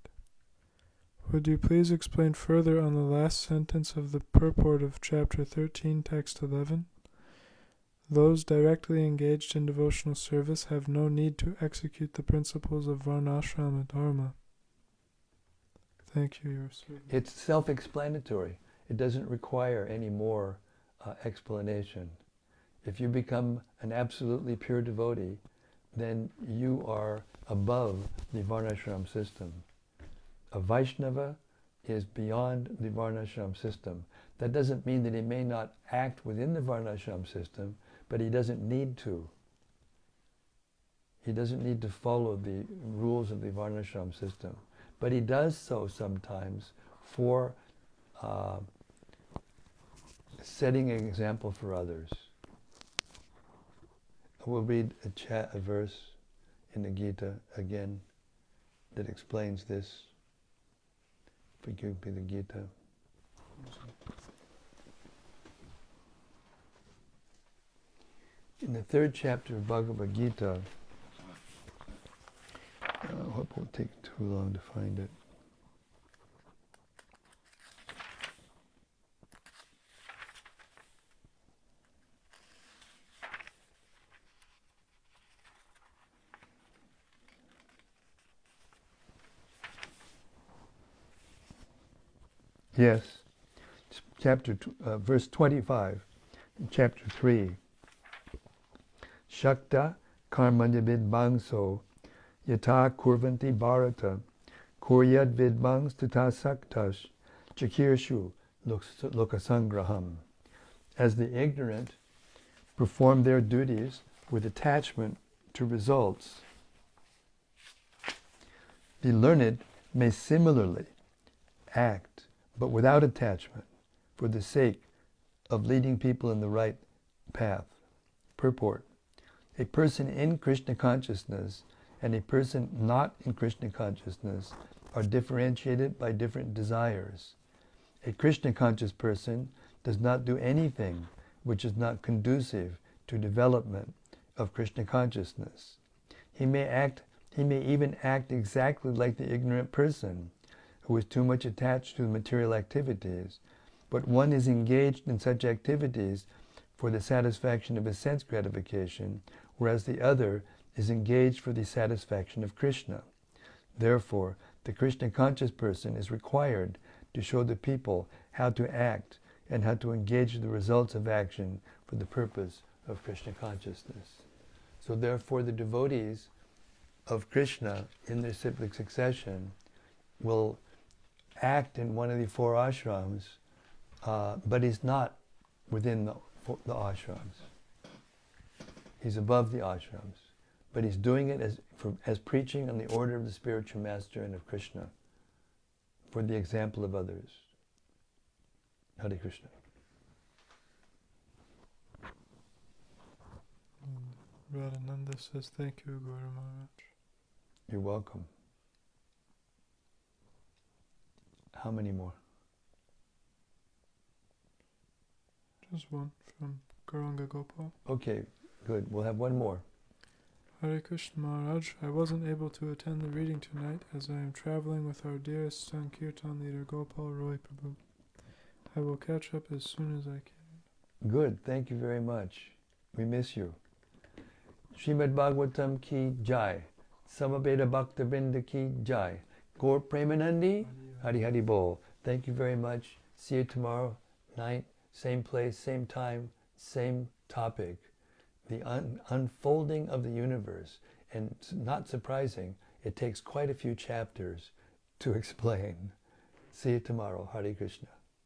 Would you please explain further on the last sentence of the purport of chapter 13, text 11? Those directly engaged in devotional service have no need to execute the principles of Varnashrama Dharma. Thank you, your servant. It's self-explanatory. It doesn't require any more explanation. If you become an absolutely pure devotee, then you are above the Varnashram system. A Vaishnava is beyond the Varnashram system. That doesn't mean that he may not act within the Varnashram system, but he doesn't need to. He doesn't need to follow the rules of the Varnashram system. But he does so sometimes for setting an example for others. We'll read a verse in the Gita again that explains this. Forgive me, the Gita. In the 3rd chapter of Bhagavad Gita, I hope it won't take too long to find it. Yes, verse 25, in chapter 3. Shakta karmanya vidbangso yata kurvanti bharata kuryad vidbangs tata saktas chakirshu lokasangraham. As the ignorant perform their duties with attachment to results, the learned may similarly act, but without attachment, for the sake of leading people in the right path. Purport. A person in Krishna consciousness and a person not in Krishna consciousness are differentiated by different desires. A Krishna conscious person does not do anything which is not conducive to development of Krishna consciousness. He may even act exactly like the ignorant person who is too much attached to material activities, but one is engaged in such activities for the satisfaction of his sense gratification, whereas the other is engaged for the satisfaction of Krishna. Therefore, the Krishna conscious person is required to show the people how to act and how to engage the results of action for the purpose of Krishna consciousness. So therefore the devotees of Krishna in their cyclic succession will act in one of the 4 ashrams, but he's not within the ashrams. He's above the ashrams. But he's doing it as preaching on the order of the spiritual master and of Krishna, for the example of others. Hare Krishna. Radhananda says, thank you, Guru Maharaj. You're welcome. How many more? Just one from Gauranga Gopal. Okay, good. We'll have one more. Hare Krishna Maharaj, I wasn't able to attend the reading tonight as I am traveling with our dearest son Kirtan leader Gopal Roy Prabhu. I will catch up as soon as I can. Good, thank you very much. We miss you. Śrīmad-Bhāgavatam ki jai. Samaveda Bhakta Vrinda ki jai. Gaur Premanandi, Hari Hari Bol. Thank you very much. See you tomorrow night, same place, same time, same topic. The unfolding of the universe. And it's not surprising, it takes quite a few chapters to explain. See you tomorrow. Hare Krishna.